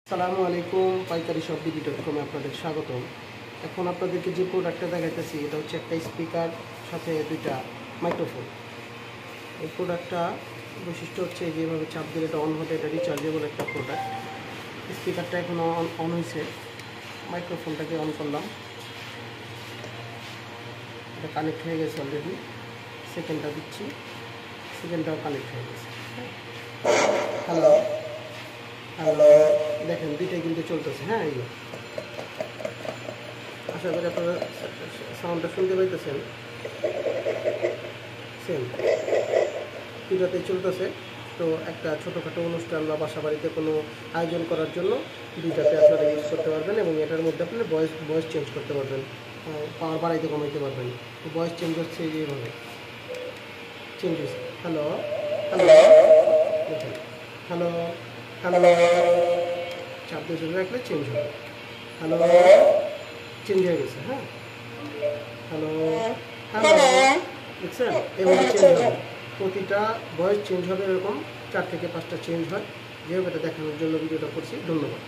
আসসালামু আলাইকুম, পাইকারি শপ বিডি.কমে আপনাদের স্বাগতম। এখন আপনাদেরকে যে প্রোডাক্টটা দেখাইতেছি এটা হচ্ছে একটা স্পিকার সাথে দুইটা মাইক্রোফোন। এই প্রোডাক্টটা বৈশিষ্ট্য হচ্ছে যেভাবে চাপ দিলে এটা অন হবে, এটা রিচার্জেবল একটা প্রোডাক্ট। স্পিকারটা এখন অন হয়েছে, মাইক্রোফোনটাকে অন করলাম, এটা কানেক্ট হয়ে গেছে অলরেডি। সেকেন্ডটা দিচ্ছি, সেকেন্ডটাও কানেক্ট হয়ে গেছে। হ্যালো হ্যালো, দেখেন দুইটাই কিন্তু চলতেছে। হ্যাঁ, এই আশা করি আপনারা সাউন্ডটা শুনতে পাইতেছেন। সেম দুটাতেই চলতেছে। তো একটা ছোটোখাটো অনুষ্ঠান বা বাসা বাড়িতে কোনো আয়োজন করার জন্য দুইটাতে আপনারা ইউজ করতে পারবেন এবং এটার মধ্যে আপনারা ভয়েস চেঞ্জ করতে পারবেন, পাওয়ার বাড়াইতে কমাইতে পারবেন। তো ভয়েস চেঞ্জ হচ্ছে এইভাবে চেঞ্জ হচ্ছে। হ্যালো হ্যালো, দেখেন হ্যালো হ্যালো, চাপ দিয়ে ধরে রাখলে চেঞ্জ হবে। হ্যালো, চেঞ্জ হয়ে গেছে। হ্যাঁ, হ্যালো হ্যালো, দেখছেন এভাবে চেঞ্জ হবে। প্রতিটা ভয়েস চেঞ্জ হবে, এরকম 4 থেকে 5টা চেঞ্জ হয়। যেভাবে এটা দেখানোর জন্য ভিডিওটা করছি। ধন্যবাদ।